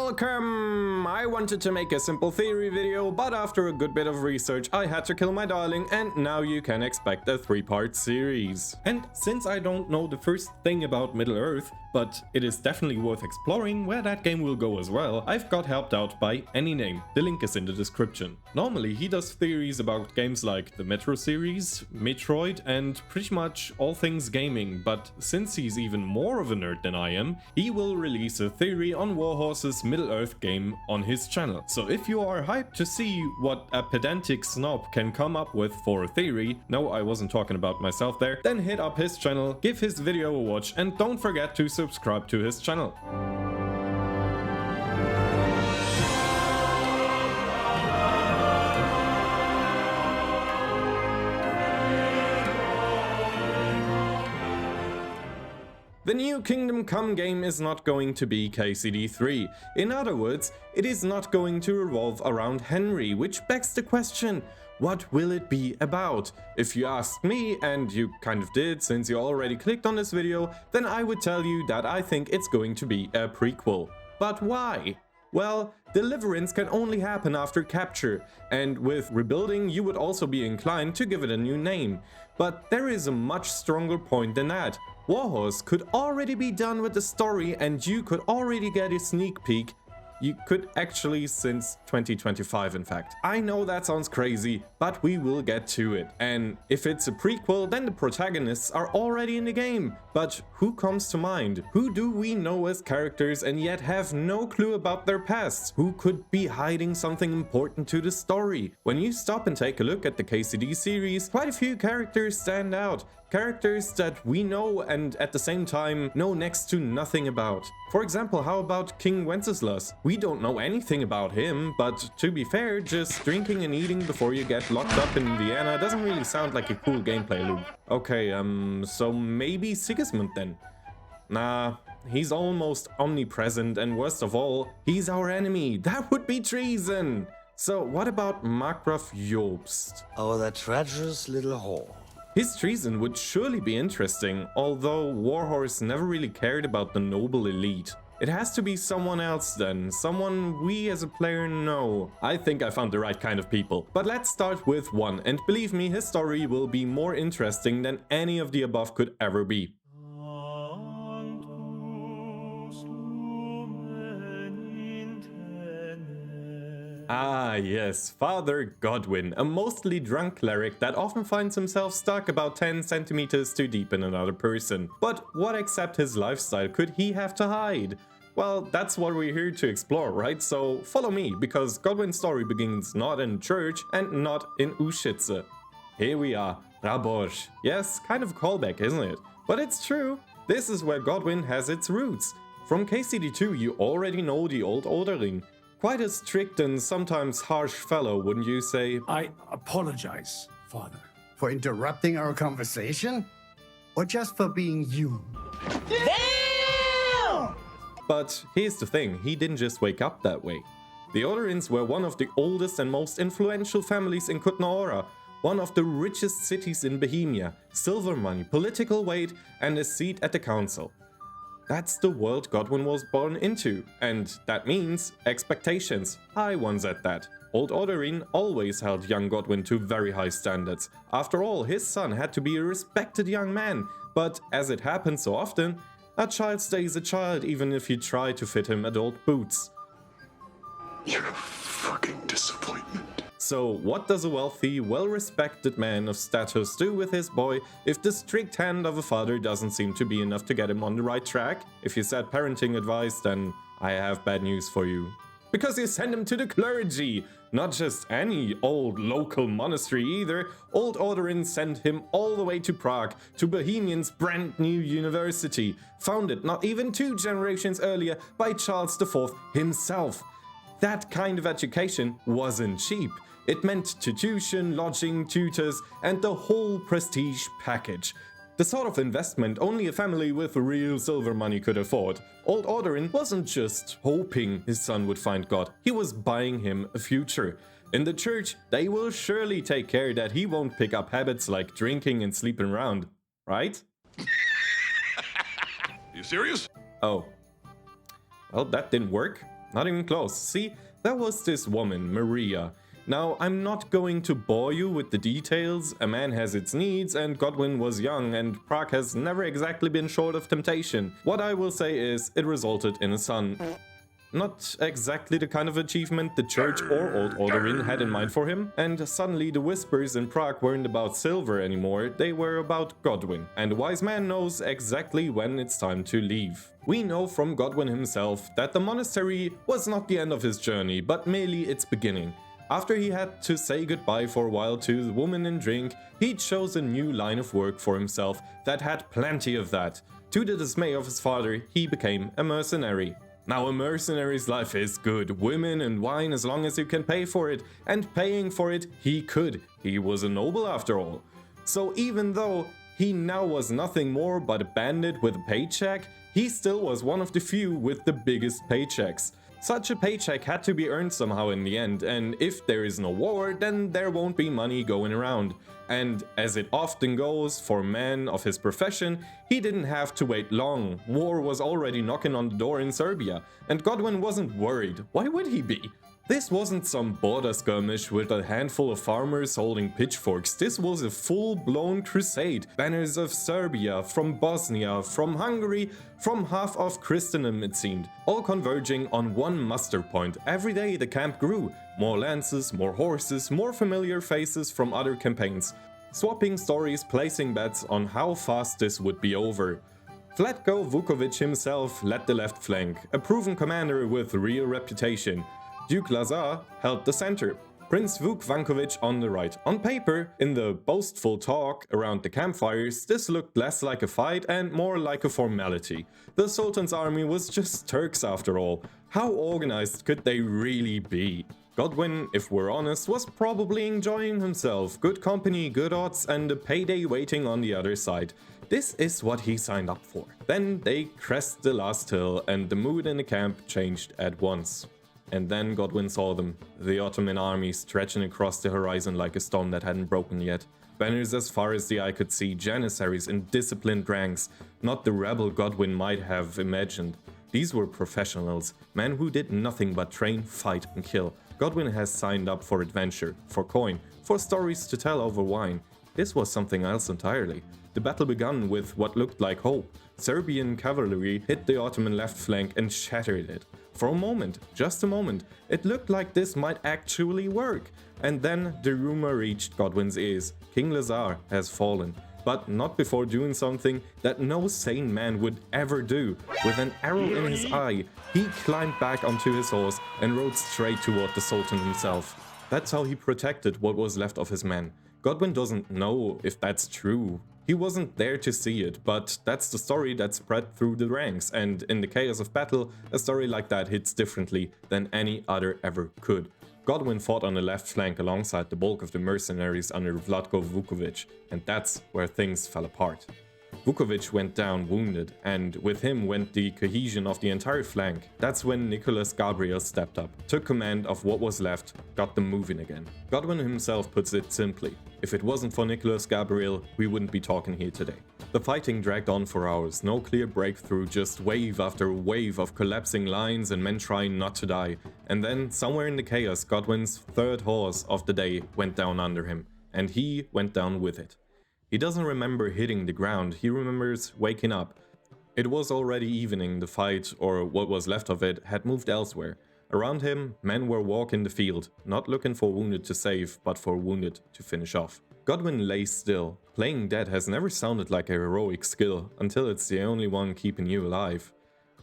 Welcome! I wanted to make a simple theory video, but after a good bit of research I had to kill my darling, and now you can expect a 3-part series. And since I don't know the first thing about Middle Earth, but it is definitely worth exploring where that game will go as well, I've got helped out by Any-Name. The link is in the description. Normally he does theories about games like the Metro series, Metroid, and pretty much all things gaming, but since he's even more of a nerd than I am, he will release a theory on Warhorses Middle Earth game on his channel. So if you are hyped to see what a pedantic snob can come up with for a theory, no, I wasn't talking about myself there, then hit up his channel, give his video a watch, and don't forget to subscribe to his channel. The new Kingdom Come game is not going to be KCD3. In other words, it is not going to revolve around Henry, which begs the question, what will it be about? If you ask me, and you kind of did since you already clicked on this video, then I would tell you that I think it's going to be a prequel. But why? Well, Deliverance can only happen after capture, and with rebuilding you would also be inclined to give it a new name. But there is a much stronger point than that. Warhorse could already be done with the story and you could already get a sneak peek. You could actually since 2025 in fact. I know that sounds crazy, but we will get to it. And if it's a prequel, then the protagonists are already in the game. But who comes to mind? Who do we know as characters and yet have no clue about their pasts? Who could be hiding something important to the story? When you stop and take a look at the KCD series, quite a few characters stand out. Characters that we know and at the same time know next to nothing about. For example, how about King Wenceslas? We don't know anything about him, but to be fair, just drinking and eating before you get locked up in Vienna doesn't really sound like a cool gameplay loop. Okay, so maybe Sigismund then? Nah, he's almost omnipresent and worst of all, he's our enemy. That would be treason! So what about Markgraf Jobst? Oh, that treacherous little whore. His treason would surely be interesting, although Warhorse never really cared about the noble elite. It has to be someone else then, someone we as a player know. I think I found the right kind of people. But let's start with one, and believe me, his story will be more interesting than any of the above could ever be. Ah yes, Father Godwin, a mostly drunk cleric that often finds himself stuck about 10 centimeters too deep in another person. But what except his lifestyle could he have to hide? Well, that's what we're here to explore, right? So follow me, because Godwin's story begins not in church and not in Ushitze. Here we are, Raborj. Yes, kind of a callback, isn't it? But it's true. This is where Godwin has its roots. From KCD2 you already know the old Oderin. Quite a strict and sometimes harsh fellow, wouldn't you say? I apologize, Father. For interrupting our conversation? Or just for being you? Damn! But here's the thing, he didn't just wake up that way. The Oderins were one of the oldest and most influential families in Kutná Hora, one of the richest cities in Bohemia, silver money, political weight, and a seat at the council. That's the world Godwin was born into, and that means expectations, high ones at that. Old Oderin always held young Godwin to very high standards. After all, his son had to be a respected young man, but as it happens so often, a child stays a child even if you try to fit him adult boots. You're a fucking disappointment. So what does a wealthy, well-respected man of status do with his boy if the strict hand of a father doesn't seem to be enough to get him on the right track? If you said parenting advice, then I have bad news for you. Because you send him to the clergy! Not just any old local monastery either. Old Oderin sent him all the way to Prague, to Bohemian's brand new university, founded not even 2 generations earlier by Charles IV himself. That kind of education wasn't cheap. It meant tuition, lodging, tutors, and the whole prestige package. The sort of investment only a family with real silver money could afford. Old Oderin wasn't just hoping his son would find God, he was buying him a future. In the church, they will surely take care that he won't pick up habits like drinking and sleeping around, right? You serious? Oh. Well, that didn't work. not even close. See, there was this woman, Maria. Now, I'm not going to bore you with the details. A man has its needs, and Godwin was young, and Prague has never exactly been short of temptation. What I will say is, it resulted in a son. Not exactly the kind of achievement the church or old Oderin had in mind for him, and suddenly the whispers in Prague weren't about silver anymore, they were about Godwin, and a wise man knows exactly when it's time to leave. We know from Godwin himself that the monastery was not the end of his journey, but merely its beginning. After he had to say goodbye for a while to the woman and drink, he chose a new line of work for himself that had plenty of that. To the dismay of his father, he became a mercenary. Now, a mercenary's life is good, women and wine as long as you can pay for it, and paying for it he could. He was a noble after all. So even though he now was nothing more but a bandit with a paycheck, he still was one of the few with the biggest paychecks. Such a paycheck had to be earned somehow in the end, and if there is no war, then there won't be money going around. And as it often goes for men of his profession, he didn't have to wait long. War was already knocking on the door in Serbia, and Godwin wasn't worried. Why would he be? This wasn't some border skirmish with a handful of farmers holding pitchforks. This was a full-blown crusade. Banners of Serbia, from Bosnia, from Hungary, from half of Christendom it seemed, all converging on one muster point. Every day the camp grew. More lances, more horses, more familiar faces from other campaigns. Swapping stories, placing bets on how fast this would be over. Vlatko Vukovic himself led the left flank, a proven commander with real reputation. Duke Lazar held the center, Prince Vuk Vankovic on the right. On paper, in the boastful talk around the campfires, this looked less like a fight and more like a formality. The Sultan's army was just Turks after all. How organized could they really be? Godwin, if we're honest, was probably enjoying himself. Good company, good odds, and a payday waiting on the other side. This is what he signed up for. Then they crest the last hill, and the mood in the camp changed at once. And then Godwin saw them, the Ottoman army stretching across the horizon like a stone that hadn't broken yet. Banners as far as the eye could see, janissaries in disciplined ranks, not the rebel Godwin might have imagined. These were professionals, men who did nothing but train, fight and kill. Godwin has signed up for adventure, for coin, for stories to tell over wine. This was something else entirely. The battle began with what looked like hope. Serbian cavalry hit the Ottoman left flank and shattered it. For a moment, just a moment, it looked like this might actually work. And then the rumor reached Godwin's ears. King Lazar has fallen. But not before doing something that no sane man would ever do. With an arrow in his eye, he climbed back onto his horse and rode straight toward the Sultan himself. That's how he protected what was left of his men. Godwin doesn't know if that's true. He wasn't there to see it, but that's the story that spread through the ranks, and in the chaos of battle, a story like that hits differently than any other ever could. Godwin fought on the left flank alongside the bulk of the mercenaries under Vlatko Vukovic, and that's where things fell apart. Vukovic went down wounded, and with him went the cohesion of the entire flank. That's when Nicholas Gabriel stepped up, took command of what was left, got them moving again. Godwin himself puts it simply: if it wasn't for Nicholas Gabriel, we wouldn't be talking here today. The fighting dragged on for hours, no clear breakthrough, just wave after wave of collapsing lines and men trying not to die. And then, somewhere in the chaos, Godwin's third horse of the day went down under him, and he went down with it. He doesn't remember hitting the ground, he remembers waking up. It was already evening, the fight, or what was left of it, had moved elsewhere. Around him, men were walking the field, not looking for wounded to save, but for wounded to finish off. Godwin lay still. Playing dead has never sounded like a heroic skill, until it's the only one keeping you alive.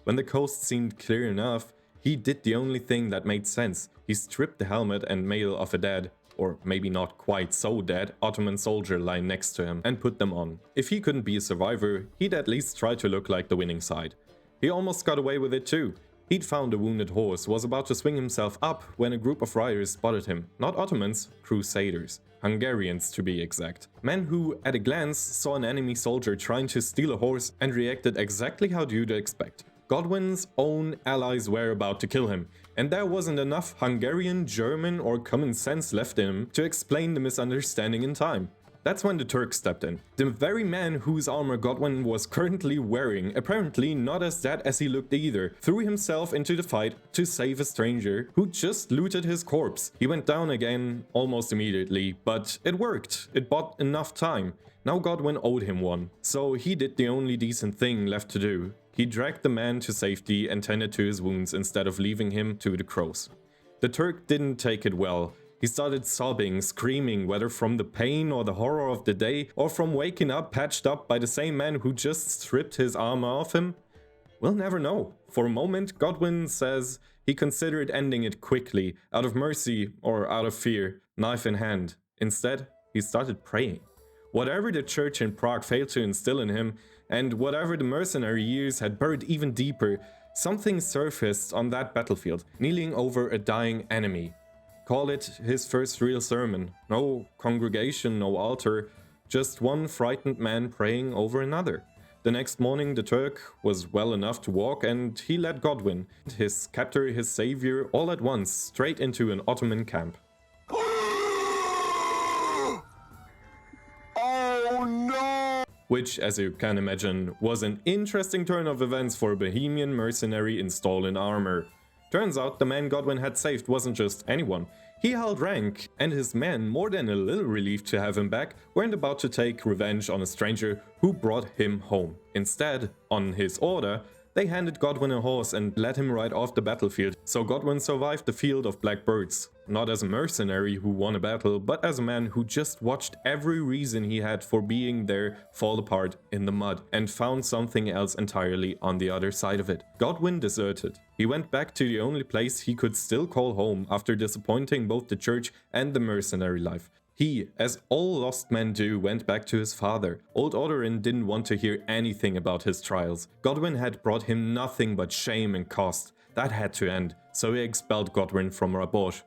When the coast seemed clear enough, he did the only thing that made sense. He stripped the helmet and mail of a dead, or maybe not quite so dead, Ottoman soldier lying next to him, and put them on. If he couldn't be a survivor, he'd at least try to look like the winning side. He almost got away with it too. He'd found a wounded horse, was about to swing himself up when a group of riders spotted him. Not Ottomans, Crusaders. Hungarians to be exact. Men who, at a glance, saw an enemy soldier trying to steal a horse and reacted exactly how you'd expect. Godwin's own allies were about to kill him, and there wasn't enough Hungarian, German or common sense left in him to explain the misunderstanding in time. That's when the Turk stepped in. The very man whose armor Godwin was currently wearing, apparently not as dead as he looked either, threw himself into the fight to save a stranger who just looted his corpse. He went down again almost immediately, but it worked. It bought enough time. Now Godwin owed him one, so he did the only decent thing left to do. He dragged the man to safety and tended to his wounds instead of leaving him to the crows. The Turk didn't take it well. He started sobbing, screaming, whether from the pain or the horror of the day, or from waking up patched up by the same man who just stripped his armor off him. We'll never know. For a moment, Godwin says he considered ending it quickly, out of mercy or out of fear, knife in hand. Instead, he started praying. Whatever the church in Prague failed to instill in him, and whatever the mercenary years had buried even deeper, something surfaced on that battlefield, kneeling over a dying enemy. Call it his first real sermon. No congregation, no altar, just one frightened man praying over another. The next morning the Turk was well enough to walk, and he led Godwin, his captor, his savior, all at once straight into an Ottoman camp. Which, as you can imagine, was an interesting turn of events for a Bohemian mercenary in stolen armor. Turns out the man Godwin had saved wasn't just anyone. He held rank, and his men, more than a little relieved to have him back, weren't about to take revenge on a stranger who brought him home. Instead, on his order, they handed Godwin a horse and let him ride off the battlefield, so Godwin survived the field of black birds. Not as a mercenary who won a battle, but as a man who just watched every reason he had for being there fall apart in the mud, and found something else entirely on the other side of it. Godwin deserted. He went back to the only place he could still call home after disappointing both the church and the mercenary life. He, as all lost men do, went back to his father. Old Oderin didn't want to hear anything about his trials. Godwin had brought him nothing but shame and cost. That had to end, so he expelled Godwin from Rabosh.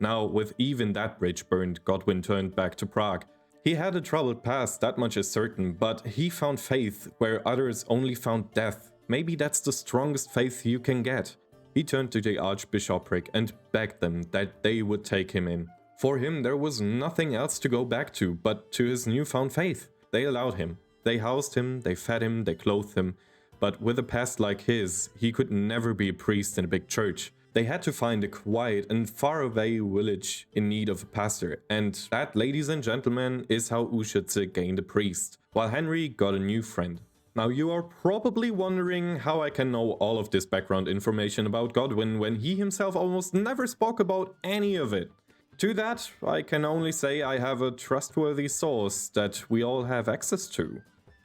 Now, with even that bridge burned, Godwin turned back to Prague. He had a troubled past, that much is certain, but he found faith where others only found death. Maybe that's the strongest faith you can get. He turned to the archbishopric and begged them that they would take him in. For him, there was nothing else to go back to but to his newfound faith. They allowed him. They housed him, they fed him, they clothed him. But with a past like his, he could never be a priest in a big church. They had to find a quiet and faraway village in need of a pastor. And that, ladies and gentlemen, is how Ushitze gained a priest, while Henry got a new friend. Now you are probably wondering how I can know all of this background information about Godwin when he himself almost never spoke about any of it. To that, I can only say I have a trustworthy source that we all have access to.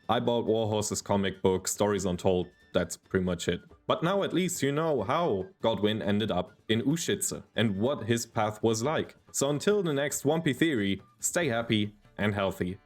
I bought Warhorses comic book, Stories Untold, that's pretty much it. But now at least you know how Godwin ended up in Ushitze and what his path was like. So until the next WompyTV, stay happy and healthy.